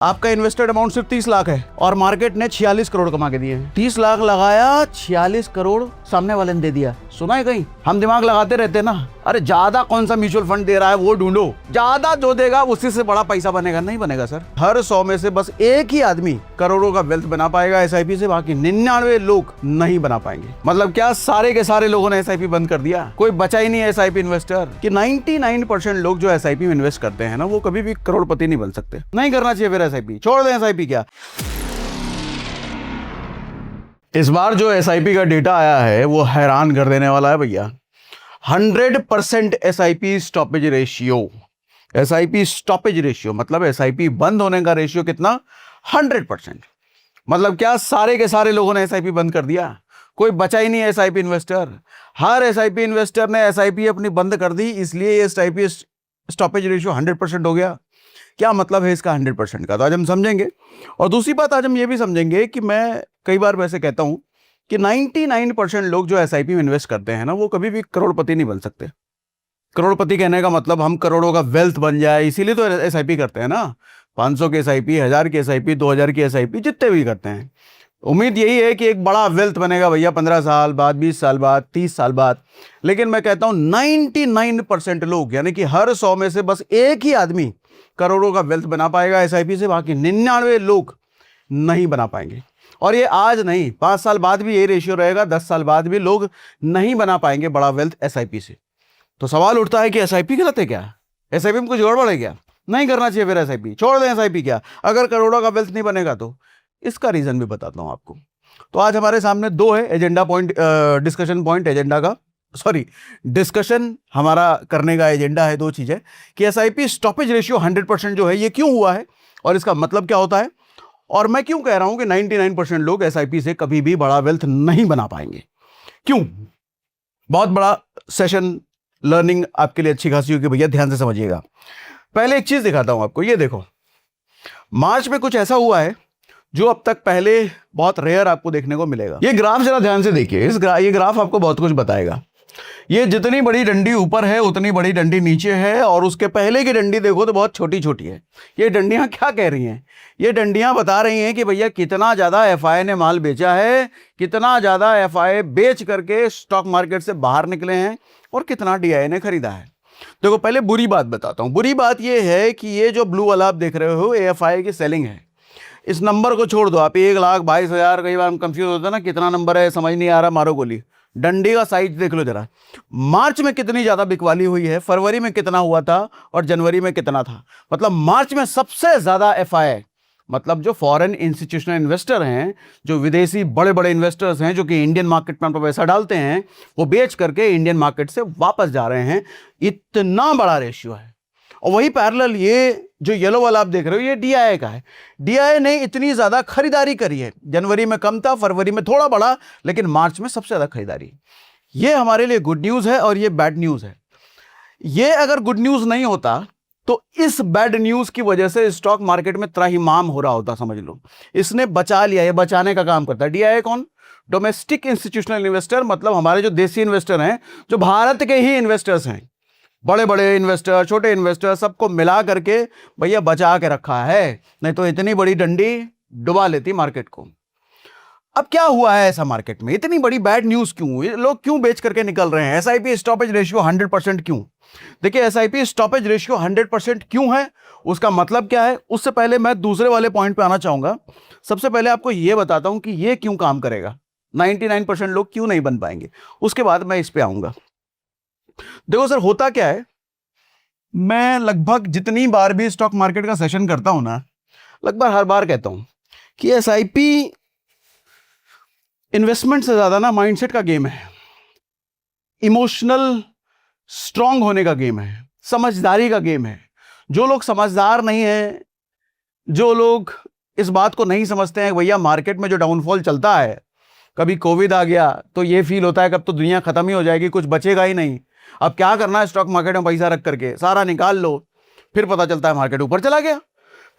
आपका invested amount सिर्फ 30 लाख है और मार्केट ने 46 करोड़ कमा के दिए हैं। 30 लाख लगाया, 46 करोड़ सामने वाले ने दे दिया। सुना है कहीं? हम दिमाग लगाते रहते हैं ना, अरे ज्यादा कौन सा म्यूचुअल फंड दे रहा है वो ढूंढो, ज्यादा जो देगा उसी से बड़ा पैसा बनेगा। नहीं बनेगा सर। हर 100 में से बस एक ही आदमी करोड़ों का वेल्थ बना पाएगा एसआईपी से, बाकी 99 लोग नहीं बना पाएंगे। मतलब क्या सारे के सारे लोगों ने एसआईपी बंद कर दिया? कोई बचा ही नहीं एसआईपी इन्वेस्टर। कि 99% लोग जो एसआईपी में इन्वेस्ट करते हैं ना, वो कभी भी करोड़पति नहीं बन सकते। नहीं करना चाहिए फिर एसआईपी, छोड़ दें एसआईपी। क्या इस बार जो एसआईपी का डेटा आया है वो हैरान कर देने वाला है भैया। 100% SIP stoppage ratio. SIP stoppage ratio मतलब एसआईपी बंद होने का रेशियो कितना? 100%। मतलब क्या सारे के सारे लोगों ने एसआईपी बंद कर दिया? कोई बचा ही नहीं एसआईपी इन्वेस्टर। हर एसआईपी इन्वेस्टर ने एसआईपी अपनी बंद कर दी, इसलिए ये एसआईपी स्टॉपेज रेशियो 100% हो गया। क्या मतलब है इसका 100% का, तो आज हम समझेंगे। और दूसरी बात आज हम ये भी समझेंगे कि मैं कई बार वैसे कहता हूं कि 99% लोग जो एसआईपी में इन्वेस्ट करते हैं ना, वो कभी भी करोड़पति नहीं बन सकते। करोड़पति कहने का मतलब हम करोड़ों का वेल्थ बन जाए, इसीलिए तो एसआईपी करते हैं ना। 500 की एसआईपी, 1000 की एसआईपी, 2000 की एसआईपी, जितने भी करते हैं। उम्मीद यही है कि एक बड़ा वेल्थ बनेगा भैया 15 साल बाद, 20 साल बाद, 30 साल बाद। लेकिन मैं कहता हूं 99% लोग, यानी कि हर 100 में से बस एक ही आदमी करोड़ों का वेल्थ बना पाएगा एसआईपी से, बाकी 99 लोग नहीं बना पाएंगे। और ये आज नहीं, 5 साल बाद भी यही रेशियो रहेगा, 10 साल बाद भी लोग नहीं बना पाएंगे बड़ा वेल्थ एसआईपी से। तो सवाल उठता है कि एसआईपी गलत है क्या? एसआईपी में कुछ गड़बड़ है क्या? नहीं करना चाहिए फिर एसआईपी, छोड़ दें एसआईपी। क्या अगर करोड़ों का वेल्थ नहीं बनेगा? तो इसका रीजन भी बताता हूं आपको। तो आज हमारे सामने दो है agenda point, discussion point agenda का, सॉरी डिस्कशन हमारा करने का एजेंडा है। दो चीजें कि एसआईपी स्टॉपेज रेशियो 100% जो है ये क्यों हुआ है और इसका मतलब क्या होता है, और मैं क्यों कह रहा हूं कि 99% लोग एसआईपी से कभी भी बड़ा वेल्थ नहीं बना पाएंगे। क्यों? बहुत बड़ा सेशन लर्निंग आपके लिए अच्छी खासी होगी भैया, ध्यान से समझिएगा। पहले एक चीज दिखाता हूं आपको, ये देखो। मार्च में कुछ ऐसा हुआ है जो अब तक पहले बहुत रेयर आपको देखने को मिलेगा। ये ग्राफ जरा ध्यान से देखिए। ये ग्राफ आपको बहुत कुछ बताएगा। ये जितनी बड़ी डंडी ऊपर है उतनी बड़ी डंडी नीचे है, और उसके पहले की डंडी देखो तो बहुत छोटी छोटी है। ये डंडियां क्या कह रही हैं? ये डंडियां बता रही हैं कि भैया कितना ज्यादा एफआई ने माल बेचा है, कितना ज्यादा एफआई बेच करके स्टॉक मार्केट से बाहर निकले हैं, और कितना डीआई ने खरीदा है। देखो पहले बुरी बात बताता हूं। बुरी बात यह है कि ये जो ब्लू वाला आप देख रहे हो एफआई की सेलिंग है। इस नंबर को छोड़ दो आप, 1,22,000। कई बार हम कंफ्यूज होते हैं ना, कितना नंबर है समझ नहीं आ रहा, मारो गोली। डंडी का साइज देख लो जरा। मार्च में कितनी ज्यादा बिकवाली हुई है, फरवरी में कितना हुआ था, और जनवरी में कितना था। मतलब मार्च में सबसे ज्यादा एफआई, मतलब जो फॉरेन इंस्टीट्यूशनल इन्वेस्टर हैं, जो विदेशी बड़े बड़े इन्वेस्टर्स हैं, जो कि इंडियन मार्केट में पैसा डालते हैं, वो बेच करके इंडियन मार्केट से वापस जा रहे हैं। इतना बड़ा रेशियो है। और वही पैरेलल ये जो येलो वाला आप देख रहे हो ये डीआई का है। डीआई ने इतनी ज्यादा खरीदारी करी है। जनवरी में कम था, फरवरी में थोड़ा बढ़ा, लेकिन मार्च में सबसे ज्यादा खरीदारी। ये हमारे लिए गुड न्यूज है और ये बैड न्यूज है। ये अगर गुड न्यूज नहीं होता तो इस बैड न्यूज की वजह से स्टॉक मार्केट में त्राहिमाम हो रहा होता, समझ लो। इसने बचा लिया, ये बचाने का काम करता है। डीआई कौन? डोमेस्टिक इंस्टीट्यूशनल इन्वेस्टर, मतलब हमारे जो देसी इन्वेस्टर हैं, जो भारत के ही इन्वेस्टर्स हैं, बड़े बड़े इन्वेस्टर, छोटे इन्वेस्टर, सबको मिला करके भैया बचा के रखा है। नहीं तो इतनी बड़ी डंडी डुबा लेती मार्केट को। अब क्या हुआ है ऐसा मार्केट में? इतनी बड़ी बैड न्यूज क्यों? लोग क्यों बेच करके निकल रहे हैं? एसआईपी स्टॉपेज रेशियो 100% क्यों? देखिए एसआईपी स्टॉपेज रेशियो 100% क्यों है, उसका मतलब क्या है। उससे पहले मैं दूसरे वाले पॉइंट पे आना चाहूंगा। सबसे पहले आपको यह बताता हूं कि यह क्यों काम करेगा, 99% लोग क्यों नहीं बन पाएंगे, उसके बाद मैं इस पे आऊंगा। देखो सर, होता क्या है, मैं लगभग जितनी बार भी स्टॉक मार्केट का सेशन करता हूं ना, लगभग हर बार कहता हूं कि एसआईपी इन्वेस्टमेंट से ज्यादा ना माइंडसेट का गेम है, इमोशनल स्ट्रांग होने का गेम है, समझदारी का गेम है। जो लोग समझदार नहीं है, जो लोग इस बात को नहीं समझते हैं भैया मार्केट में जो डाउनफॉल चलता है, कभी कोविड आ गया तो ये फील होता है कब तो दुनिया खत्म ही हो जाएगी, कुछ बचेगा ही नहीं। अब क्या करना है, स्टॉक मार्केट में पैसा रख करके सारा निकाल लो, फिर पता चलता है मार्केट ऊपर चला गया।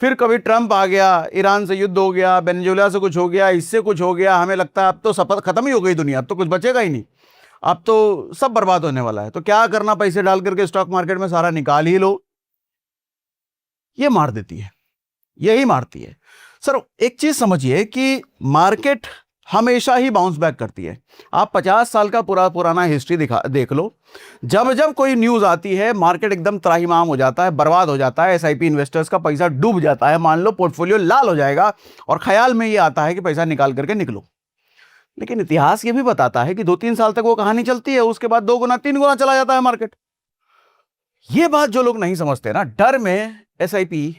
फिर कभी ट्रंप आ गया, ईरान से युद्ध हो गया, वेनेजुएला से कुछ हो गया, इससे कुछ हो गया, हमें लगता है अब तो सब खत्म ही हो गई दुनिया, अब तो कुछ बचेगा ही नहीं, अब तो सब बर्बाद होने वाला है। तो क्या करना, पैसे डाल करके स्टॉक मार्केट में सारा निकाल ही लो। ये मार देती है, यही मारती है। सर एक चीज समझिए कि मार्केट हमेशा ही बाउंस बैक करती है। आप 50 साल का पुराना हिस्ट्री देख लो, जब जब कोई न्यूज आती है मार्केट एकदम त्राहिमाम हो जाता है, बर्बाद हो जाता है, एसआईपी इन्वेस्टर्स का पैसा डूब जाता है, मान लो पोर्टफोलियो लाल हो जाएगा और ख्याल में ये आता है कि पैसा निकाल करके निकलो। लेकिन इतिहास ये भी बताता है कि 2-3 साल तक वो कहानी चलती है, उसके बाद 2 गुना 3 गुना चला जाता है मार्केट। ये बात जो लोग नहीं समझते ना, डर में एसआईपी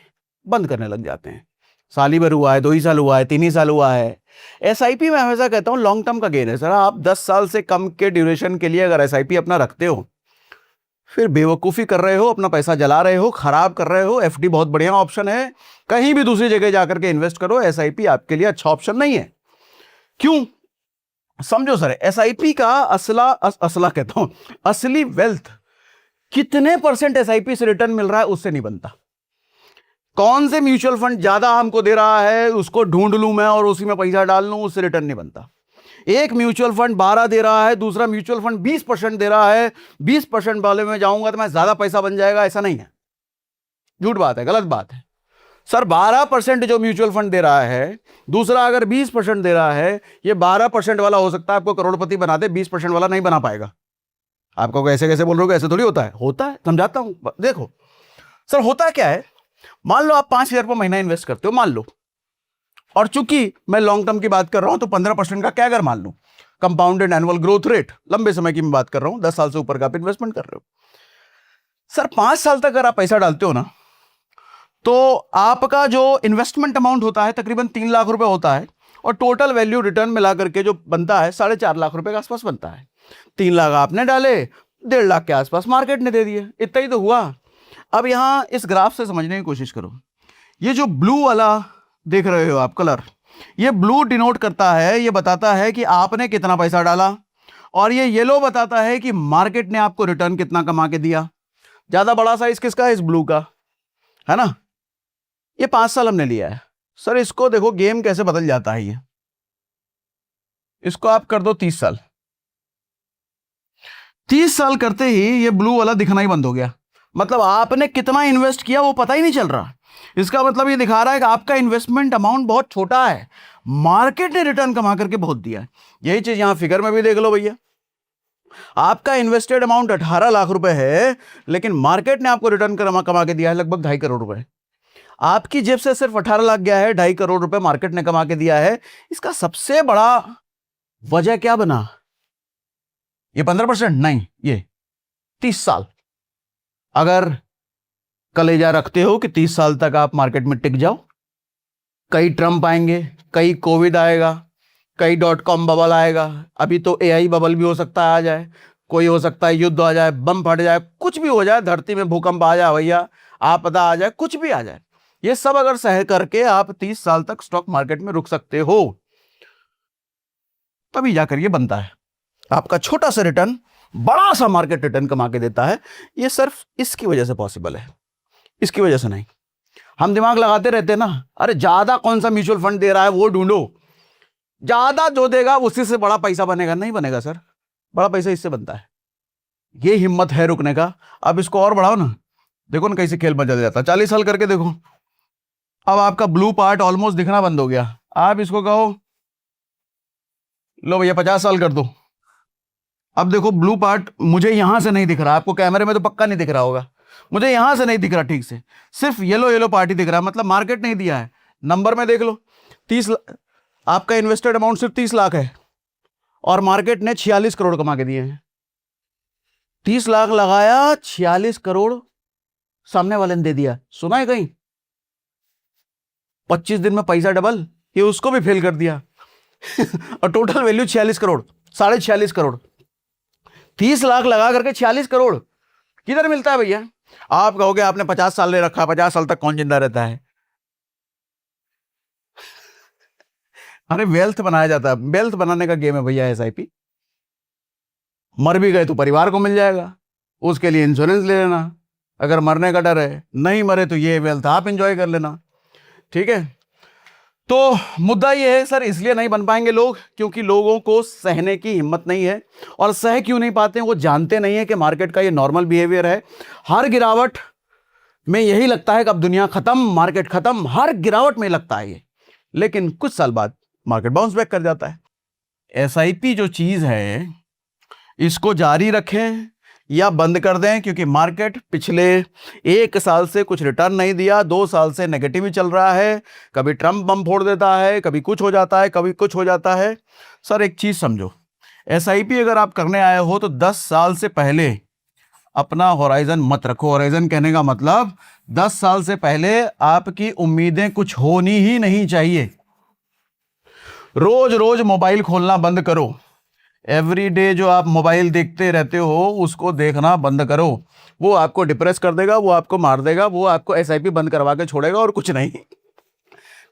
बंद करने लग जाते हैं। साल ही भर हुआ है, 2 ही साल हुआ है, 3 ही साल हुआ है। एसआईपी में हमेशा कहता हूं लॉन्ग टर्म का गेन है। सर आप 10 साल से कम के ड्यूरेशन के लिए अगर एसआईपी अपना रखते हो, फिर बेवकूफ़ी कर रहे हो, अपना पैसा जला रहे हो, खराब कर रहे हो। एफडी बहुत बढ़िया ऑप्शन है, कहीं भी दूसरी जगह जाकर के इन्वेस्ट करो, एसआईपी आपके लिए अच्छा ऑप्शन नहीं है। क्यों? समझो सर, एसआईपी का असला कहता हूं असली वेल्थ कितने % एसआईपी से रिटर्न मिल रहा है उससे नहीं बनता। कौन से म्यूचुअल फंड ज्यादा हमको दे रहा है उसको ढूंढ लूं मैं और उसी में पैसा डाल लूं, उससे रिटर्न नहीं बनता। एक म्यूचुअल फंड 12 दे रहा है, दूसरा म्यूचुअल फंड 20% दे रहा है, 20% वाले में जाऊंगा तो मैं ज्यादा पैसा बन जाएगा, ऐसा नहीं है। झूठ बात है, गलत बात है। सर 12% जो म्यूचुअल फंड दे रहा है, दूसरा अगर 20% दे रहा है, ये 12% वाला हो सकता है आपको करोड़पति बना दे, 20% वाला नहीं बना पाएगा। आपको ऐसे कैसे बोल रहे हो, ऐसे थोड़ी होता है। होता है, समझाता हूं। देखो सर होता क्या है, मान लो आप 5,000 रुपये महीना इन्वेस्ट करते हो, मान लो, और चूंकि मैं लॉन्ग टर्म की बात कर रहा हूं तो 15% का क्या अगर मान लो कंपाउंडेड एनुअल ग्रोथ रेट, लंबे समय की मैं बात कर रहा हूं, 10 साल से ऊपर का आप इन्वेस्टमेंट कर रहे हो। सर 5 साल तक अगर आप पैसा डालते हो ना, तो आपका जो इन्वेस्टमेंट अमाउंट होता है तकरीबन 3 लाख रुपए होता है, और टोटल वैल्यू रिटर्न मिला करके जो बनता है 4.5 लाख रुपए के आसपास बनता है। 3 लाख आपने डाले, 1.5 लाख के आसपास मार्केट ने दे दिए, इतना ही तो हुआ। अब यहां इस ग्राफ से समझने की कोशिश करो। ये जो ब्लू वाला देख रहे हो आप कलर, ये ब्लू डिनोट करता है, ये बताता है कि आपने कितना पैसा डाला, और ये येलो बताता है कि मार्केट ने आपको रिटर्न कितना कमा के दिया। ज्यादा बड़ा साइज किसका है? इस ब्लू का, है ना। ये 5 साल हमने लिया है। सर इसको देखो गेम कैसे बदल जाता है। ये इसको आप कर दो 30 साल, 30 साल करते ही ये ब्लू वाला दिखना ही बंद हो गया। मतलब आपने कितना इन्वेस्ट किया वो पता ही नहीं चल रहा। इसका मतलब ये दिखा रहा है कि आपका इन्वेस्टमेंट अमाउंट बहुत छोटा है, मार्केट ने रिटर्न कमा करके बहुत दिया है। यही चीज यहां फिगर में भी देख लो भैया, आपका इन्वेस्टेड अमाउंट 18 लाख रुपए है, लेकिन मार्केट ने आपको रिटर्न कमा के दिया है लगभग 2.5 करोड़ रुपए। आपकी जेब से सिर्फ 18 लाख गया है, 2.5 करोड़ रुपए मार्केट ने कमा के दिया है। इसका सबसे बड़ा वजह क्या बना? ये 15% नहीं, ये 30 साल। अगर कलेजा रखते हो कि 30 साल तक आप मार्केट में टिक जाओ, कई ट्रम्प आएंगे, कई कोविड आएगा, कई .com बबल आएगा, अभी तो AI बबल भी हो सकता है आ जाए, कोई हो सकता है युद्ध आ जाए, बम फट जाए, कुछ भी हो जाए, धरती में भूकंप आ जाए भैया, आपदा आ जाए, कुछ भी आ जाए। ये सब अगर सह करके आप 30 साल तक स्टॉक मार्केट में रुक सकते हो, तभी जाकर ये बनता है। आपका छोटा सा रिटर्न बड़ा सा मार्केट रिटर्न कमा के देता है। ये सिर्फ इसकी वजह से पॉसिबल है, इसकी वजह से नहीं। हम दिमाग लगाते रहते हैं ना, अरे ज्यादा कौन सा म्यूचुअल फंड दे रहा है वो ढूंढो, ज्यादा जो देगा उसी से बड़ा पैसा बनेगा। नहीं बनेगा सर, बड़ा पैसा इससे बनता है। ये हिम्मत है रुकने का। अब इसको और बढ़ाओ ना, देखो ना कैसे खेल बदल जाता है। 40 साल करके देखो, अब आपका ब्लू पार्ट ऑलमोस्ट दिखना बंद हो गया। आप इसको कहो लो भैया 50 साल कर दो। अब देखो ब्लू पार्ट मुझे यहां से नहीं दिख रहा, आपको कैमरे में तो पक्का नहीं दिख रहा होगा, मुझे यहां से नहीं दिख रहा ठीक से, सिर्फ येलो पार्ट ही दिख रहा है, मतलब मार्केट नहीं दिया है। नंबर में देख लो, 30 आपका इन्वेस्टेड अमाउंट सिर्फ 30 लाख है और मार्केट ने 46 करोड़ कमा के दिए हैं। 30 लाख लगाया, 46 करोड़ सामने वाले ने दे दिया। सुना है कहीं? 25 दिन में पैसा डबल, ये उसको भी फेल कर दिया। और टोटल वैल्यू 46 करोड़, 46.5 करोड़। 30 लाख लगा करके 46 करोड़ किधर मिलता है भैया? आप कहोगे आपने 50 साल ले रखा, 50 साल तक कौन जिंदा रहता है? अरे वेल्थ बनाया जाता है, वेल्थ बनाने का गेम है भैया एसआईपी। मर भी गए तो परिवार को मिल जाएगा, उसके लिए इंश्योरेंस ले लेना। अगर मरने का डर है, नहीं मरे तो ये वेल्थ आप एंजॉय कर लेना। ठीक है, तो मुद्दा ये है सर, इसलिए नहीं बन पाएंगे लोग क्योंकि लोगों को सहने की हिम्मत नहीं है। और सह क्यों नहीं पाते हैं? वो जानते नहीं है कि मार्केट का ये नॉर्मल बिहेवियर है। हर गिरावट में यही लगता है कि अब दुनिया खत्म, मार्केट खत्म, हर गिरावट में लगता है ये, लेकिन कुछ साल बाद मार्केट बाउंस बैक कर जाता है। एसआईपी जो चीज है इसको जारी रखें या बंद कर दें, क्योंकि मार्केट पिछले 1 साल से कुछ रिटर्न नहीं दिया, 2 साल से नेगेटिव ही चल रहा है। कभी ट्रम्प बम फोड़ देता है, कभी कुछ हो जाता है, कभी कुछ हो जाता है। सर एक चीज समझो, एसआईपी अगर आप करने आए हो तो 10 साल से पहले अपना होराइजन मत रखो। होराइजन कहने का मतलब 10 साल से पहले आपकी उम्मीदें कुछ होनी ही नहीं चाहिए। रोज रोज मोबाइल खोलना बंद करो। एवरी डे जो आप मोबाइल देखते रहते हो उसको देखना बंद करो। वो आपको डिप्रेस कर देगा, वो आपको मार देगा, वो आपको एसआईपी बंद करवा के छोड़ेगा और कुछ नहीं।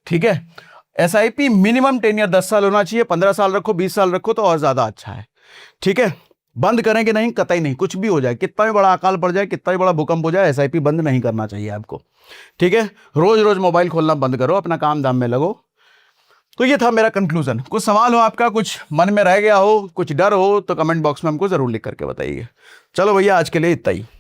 ठीक है, एसआईपी मिनिमम 10 या 10 साल होना चाहिए। 15 साल रखो, 20 साल रखो तो और ज्यादा अच्छा है। ठीक है, बंद करें कि नहीं, कतई नहीं। कुछ भी हो जाए, कितना भी बड़ा अकाल पड़ जाए, कितना भी बड़ा भूकंप हो जाए, एसआईपी बंद नहीं करना चाहिए आपको। ठीक है, रोज रोज मोबाइल खोलना बंद करो, अपना काम धाम में लगो। तो ये था मेरा कंक्लूजन। कुछ सवाल हो आपका, कुछ मन में रह गया हो, कुछ डर हो, तो कमेंट बॉक्स में हमको जरूर लिख करके बताइए। चलो भैया, आज के लिए इतना ही।